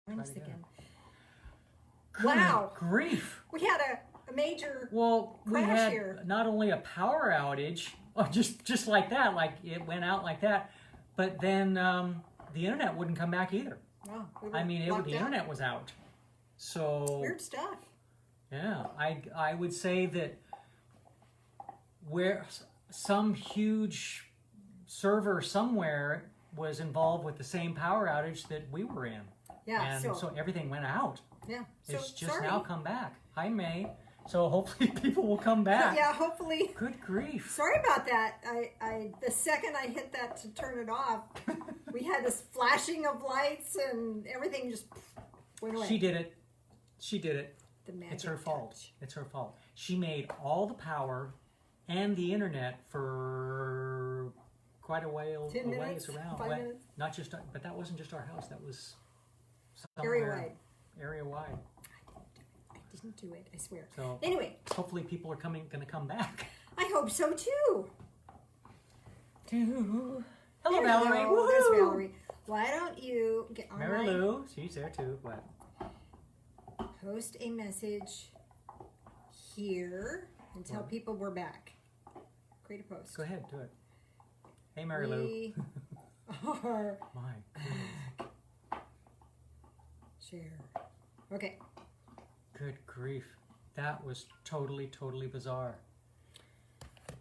Janice again. Wow. Grief. We had a major we had here. Not only a power outage, just like that, like it went out like that, but then the internet wouldn't come back either. Oh, The internet was out. So weird stuff. Yeah, I would say that where some huge server somewhere was involved with the same power outage that we were in. Yeah, and so everything went out. Yeah, it's just now come back. Hi, May. So hopefully people will come back. Yeah, hopefully. Good grief. Sorry about that. I the second I hit that to turn it off, we had this flashing of lights and everything just went away. She did it. She did it. The magic It's her fault. touch. It's her fault. She made all the power and the internet for quite a while. 10 minutes, around. 5 minutes. Not just, but that wasn't just our house. That was Area-wide. Area-wide. I didn't do it, I swear. So anyway, hopefully people are going to come back. I hope so too. Hello, Valerie. Woohoo! There's Valerie. Why don't you get on Mary Lou, she's there too. What? Post a message here and tell people we're back. Create a post. Go ahead, do it. Hey, Mary Lou. We are My goodness. Share. Okay. Good grief. That was totally bizarre.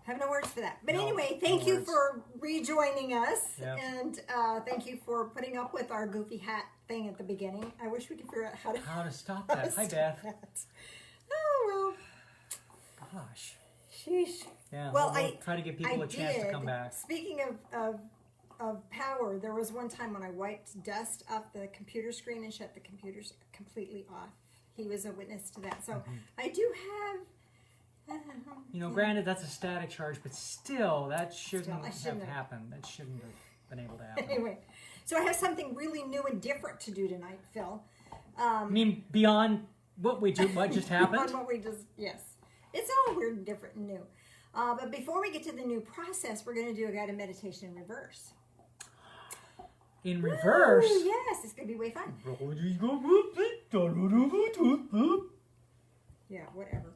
Have no words for that. But No, anyway, thank no you words. for rejoining us. Yep. And thank you for putting up with our goofy hat thing at the beginning. I wish we could figure out how to stop that. Hi, Beth. that. Oh, well. Gosh. Sheesh. Yeah, Well, we'll try to give people a chance to did. come back. Speaking of power, there was one time when I wiped dust off the computer screen and shut the computers completely off. He was a witness to that. So I do have... Granted, that's a static charge, but still, that shouldn't I shouldn't have have. happened. That shouldn't have been able to happen. Anyway, so I have something really new and different to do tonight, Phil. I mean, beyond what just happened? On what we just, yes. It's all weird and different and new. But before we get to the new process, we're going to do a guided meditation in reverse. In reverse? Ooh, yes, it's going to be way fun. Yeah, whatever.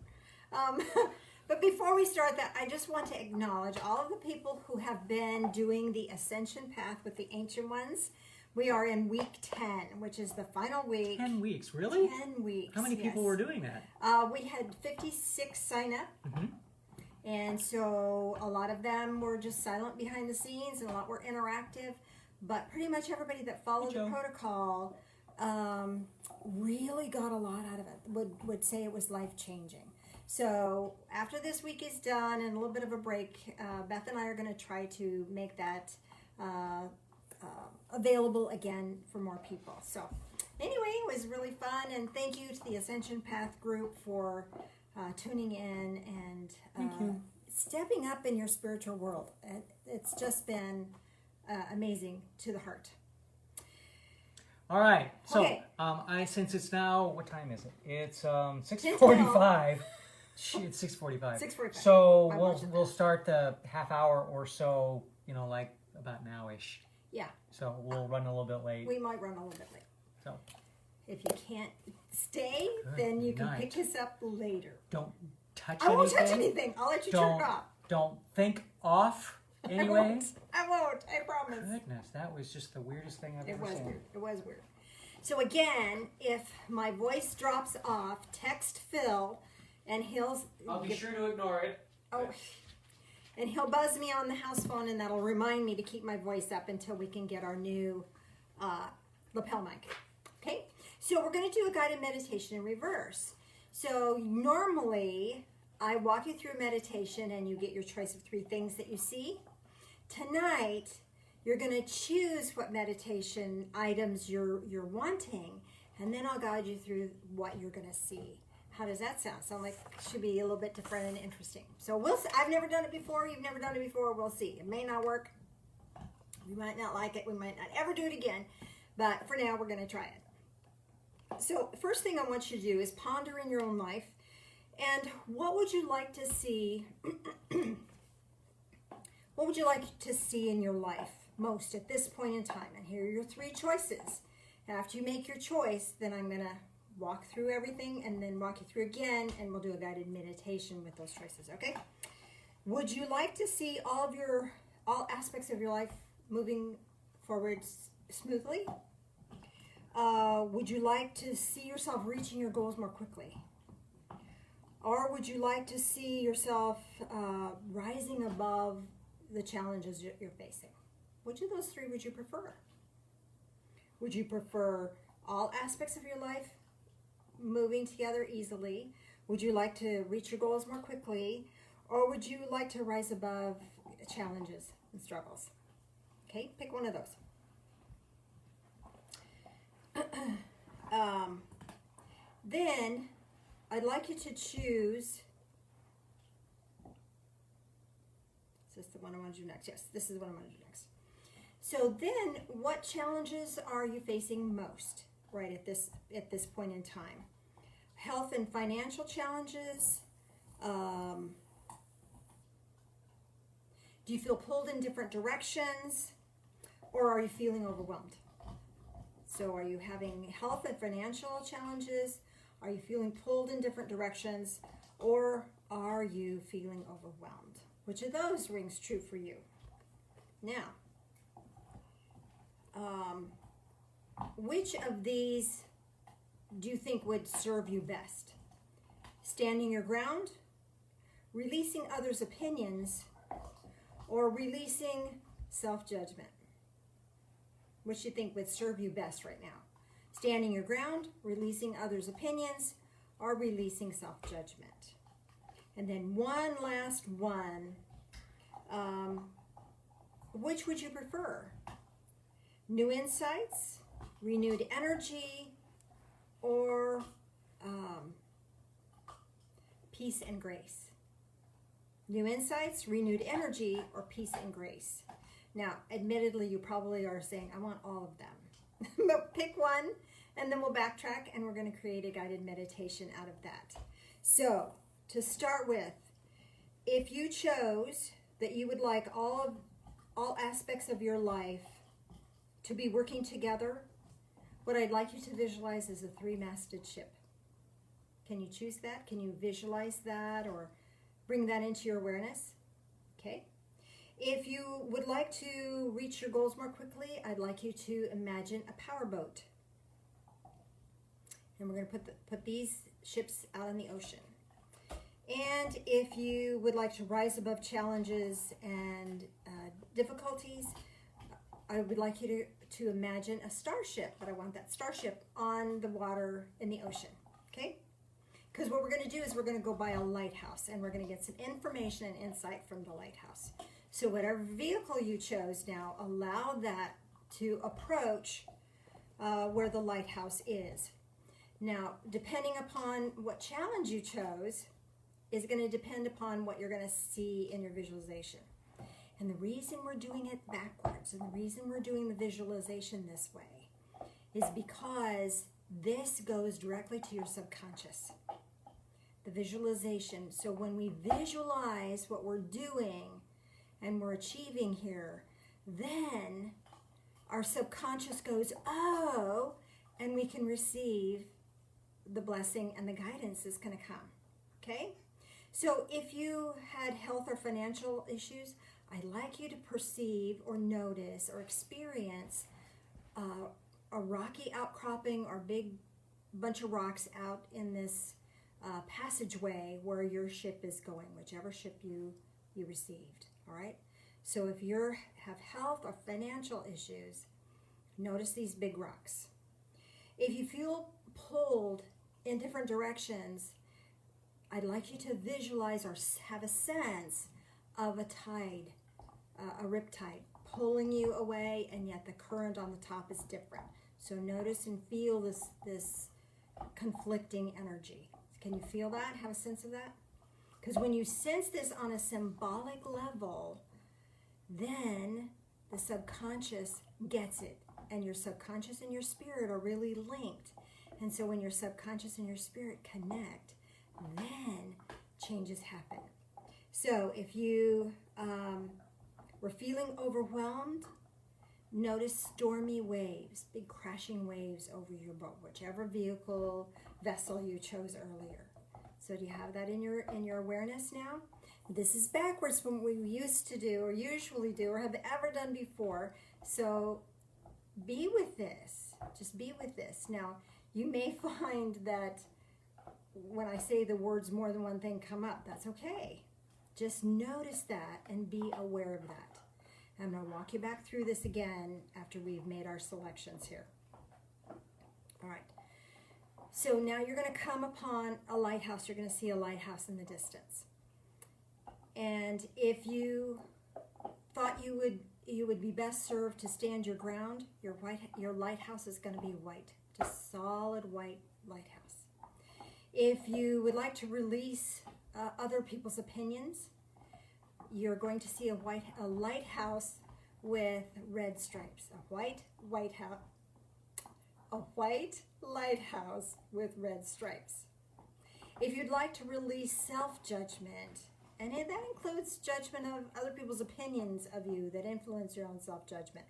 But before we start that, I just want to acknowledge all of the people who have been doing the Ascension Path with the Ancient Ones. We are in week 10, which is the final week. 10 weeks, really? 10 weeks. How many people were doing that? We had 56 sign up. Mm-hmm. And so a lot of them were just silent behind the scenes and a lot were interactive. But pretty much everybody that followed the protocol really got a lot out of it, would say it was life-changing. So after this week is done and a little bit of a break, Beth and I are going to try to make that available again for more people. So anyway, it was really fun, and thank you to the Ascension Path group for tuning in and stepping up in your spiritual world. It's just been amazing to the heart. All right. So, Okay. since it's now, what time is it? It's 6:45. It's 6:45. 6:45. So I'm we'll watching we'll start the half hour or so. Like about now-ish. Yeah. So we'll run a little bit late. We might run a little bit late. So If you can't stay, Good then you can night. pick us up later. don't touch I anything. won't touch anything. I'll let you turn it off. Don't think off anyway. I won't. I promise. Goodness, that was just the weirdest thing I've It ever was seen. weird. It was weird. So again, if my voice drops off, text Phil, and he'll sure to ignore it. and he'll buzz me on the house phone, and that'll remind me to keep my voice up until we can get our new lapel mic. Okay, so we're going to do a guided meditation in reverse. So normally I walk you through meditation, and you get your choice of 3 things that you see. Tonight, you're going to choose what meditation items you're wanting, and then I'll guide you through what you're going to see. How does that sound? Sound like it should be a little bit different and interesting. So we'll see. I've never done it before. You've never done it before. We'll see. It may not work. We might not like it. We might not ever do it again. But for now, we're going to try it. So the first thing I want you to do is ponder in your own life. And what would you like to see? What would you like to see in your life most at this point in time? And here are your 3 choices. After you make your choice, then I'm going to walk through everything and then walk you through again, and we'll do a guided meditation with those choices, okay? Would you like to see all aspects of your life moving forward smoothly? Would you like to see yourself reaching your goals more quickly? Or would you like to see yourself rising above the challenges you're facing? Which of those three would you prefer? Would you prefer all aspects of your life moving together easily? Would you like to reach your goals more quickly? Or would you like to rise above challenges and struggles? Okay, pick one of those. Then I'd like you to choose. Is this the one I want to do next? Yes, this is the one I want to do next. So then, what challenges are you facing most right at this point in time? Health and financial challenges. Do you feel pulled in different directions, or are you feeling overwhelmed? So are you having health and financial challenges? Are you feeling pulled in different directions, or are you feeling overwhelmed? Which of those rings true for you? Now, which of these do you think would serve you best? Standing your ground, releasing others' opinions, or releasing self-judgment? Which do you think would serve you best right now? Standing your ground, releasing others' opinions, or releasing self-judgment? And then one last one. Which would you prefer? New insights, renewed energy, or peace and grace? New insights, renewed energy, or peace and grace? Now, admittedly, you probably are saying, I want all of them. But pick one, and then we'll backtrack, and we're going to create a guided meditation out of that. So, to start with, if you chose that you would like all aspects of your life to be working together, what I'd like you to visualize is a three-masted ship. Can you choose that? Can you visualize that or bring that into your awareness? Okay. If you would like to reach your goals more quickly, I'd like you to imagine a powerboat. And we're going to put these ships out in the ocean. And if you would like to rise above challenges and difficulties, I would like you to imagine a starship, but I want that starship on the water in the ocean, okay? Because what we're going to do is we're going to go by a lighthouse, and we're going to get some information and insight from the lighthouse. So whatever vehicle you chose now, allow that to approach where the lighthouse is. Now, depending upon what challenge you chose, is going to depend upon what you're going to see in your visualization. And the reason we're doing it backwards, and the reason we're doing the visualization this way, is because this goes directly to your subconscious. The visualization. So when we visualize what we're doing and we're achieving here, then our subconscious goes, oh, and we can receive the blessing and the guidance is going to come. Okay? So if you had health or financial issues, I'd like you to perceive or notice or experience a rocky outcropping or big bunch of rocks out in this passageway where your ship is going, whichever ship you received, all right? So if you have health or financial issues, notice these big rocks. If you feel pulled in different directions, I'd like you to visualize or have a sense of a tide, a riptide, pulling you away, and yet the current on the top is different. So notice and feel this conflicting energy. Can you feel that? Have a sense of that? Because when you sense this on a symbolic level, then the subconscious gets it. And your subconscious and your spirit are really linked. And so when your subconscious and your spirit connect, then changes happen. So if you were feeling overwhelmed, Notice stormy waves, big crashing waves over your boat, whichever vehicle, vessel you chose earlier. So do you have that in your awareness now? This is backwards from what we used to do or usually do or have ever done before. So be with this. Just be with this. Now, you may find that when I say the words more than one thing come up, that's okay. Just notice that and be aware of that. I'm going to walk you back through this again after we've made our selections here. All right. So now you're going to come upon a lighthouse. You're going to see a lighthouse in the distance. And if you thought you would be best served to stand your ground, your lighthouse is going to be white, just solid white lighthouse. If you would like to release other people's opinions, you're going to see a lighthouse with red stripes. A white lighthouse with red stripes. If you'd like to release self-judgment, and that includes judgment of other people's opinions of you that influence your own self-judgment,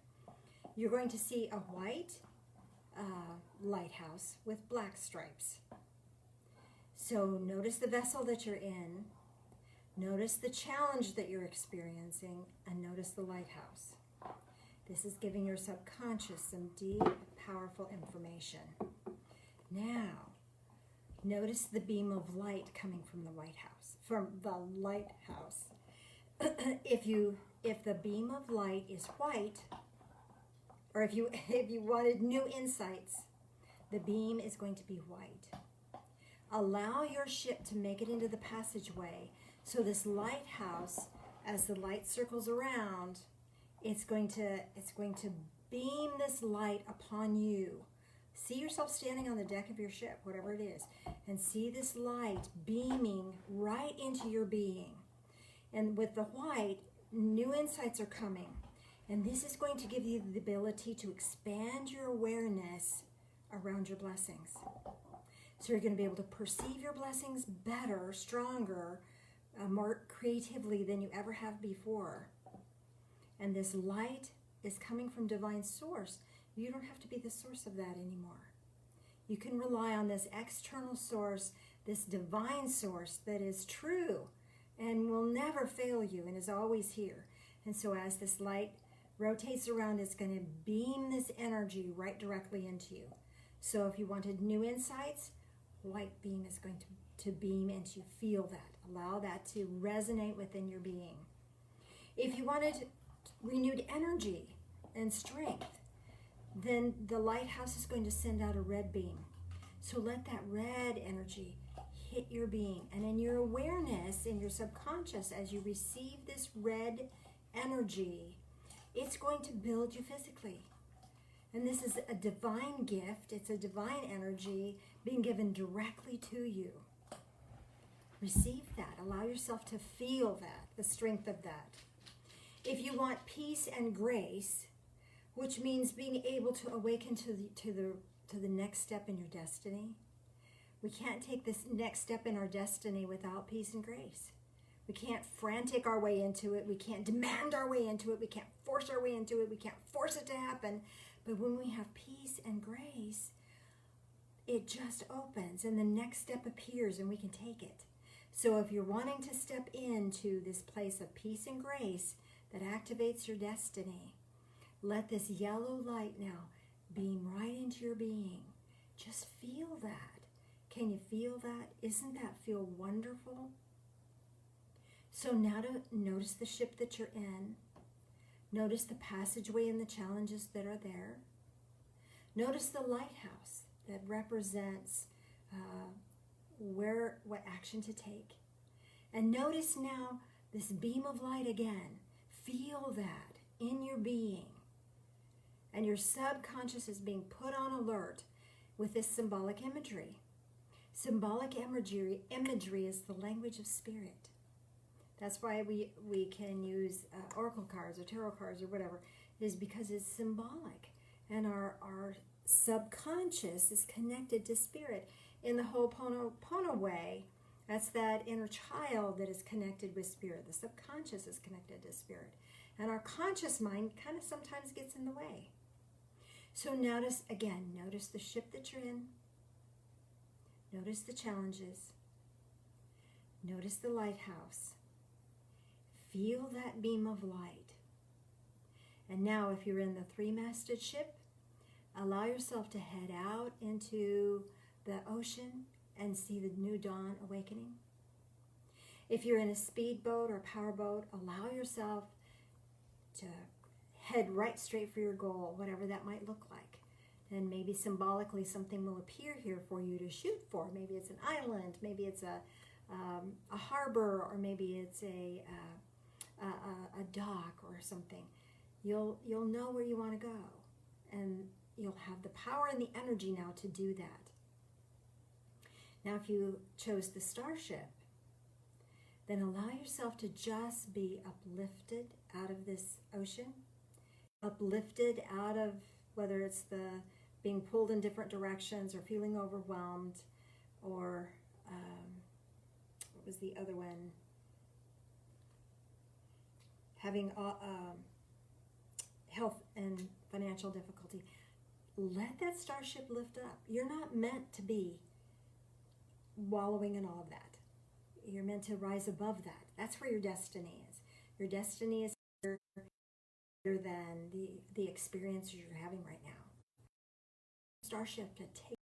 you're going to see a white lighthouse with black stripes. So notice the vessel that you're in. Notice the challenge that you're experiencing, and notice the lighthouse. This is giving your subconscious some deep, powerful information. Now, notice the beam of light coming from the lighthouse. If the beam of light is white, or if you wanted new insights, the beam is going to be white. Allow your ship to make it into the passageway. So this lighthouse, as the light circles around, it's going to beam this light upon you. See yourself standing on the deck of your ship, whatever it is, and see this light beaming right into your being. And with the white, new insights are coming. And this is going to give you the ability to expand your awareness around your blessings. So you're going to be able to perceive your blessings better, stronger, more creatively than you ever have before. And this light is coming from divine source. You don't have to be the source of that anymore. You can rely on this external source, this divine source that is true and will never fail you and is always here. And so as this light rotates around, it's going to beam this energy right directly into you. So if you wanted new insights, white beam is going to beam into you. Feel that. Allow that to resonate within your being. If you wanted renewed energy and strength, then the lighthouse is going to send out a red beam. So let that red energy hit your being. And in your awareness, in your subconscious, as you receive this red energy, it's going to build you physically. And this is a divine gift. It's a divine energy being given directly to you. Receive that. Allow yourself to feel that, the strength of that. If you want peace and grace, which means being able to awaken to the next step in your destiny, we can't take this next step in our destiny without peace and grace. We can't frantic our way into it. We can't demand our way into it. We can't force our way into it. We can't force it to happen. But when we have peace and grace, it just opens and the next step appears and we can take it. So if you're wanting to step into this place of peace and grace that activates your destiny, let this yellow light now beam right into your being. Just feel that. Can you feel that? Isn't that feel wonderful? So now to notice the ship that you're in. Notice the passageway and the challenges that are there. Notice the lighthouse that represents what action to take. And notice now this beam of light again. Feel that in your being. And your subconscious is being put on alert with this symbolic imagery. Symbolic imagery is the language of spirit. That's why we can use oracle cards or tarot cards or whatever. It is because it's symbolic. And our subconscious is connected to spirit. In the Ho'oponopono way, that's that inner child that is connected with spirit. The subconscious is connected to spirit. And our conscious mind kind of sometimes gets in the way. So notice, again, notice the ship that you're in. Notice the challenges. Notice the lighthouse. Feel that beam of light. And now if you're in the three-masted ship, allow yourself to head out into the ocean and see the new dawn awakening. If you're in a speedboat or powerboat, allow yourself to head right straight for your goal, whatever that might look like. And maybe symbolically something will appear here for you to shoot for. Maybe it's an island, maybe it's a harbor, or maybe it's a dock or something. You'll know where you want to go, and you'll have the power and the energy now to do that. Now, if you chose the starship, then allow yourself to just be uplifted out of this ocean, uplifted out of whether it's the being pulled in different directions or feeling overwhelmed, or what was the other one? Having health and financial difficulty. Let that starship lift up. You're not meant to be wallowing in all of that. You're meant to rise above that. That's where your destiny is. Your destiny is greater than the experiences you're having right now. Starship to take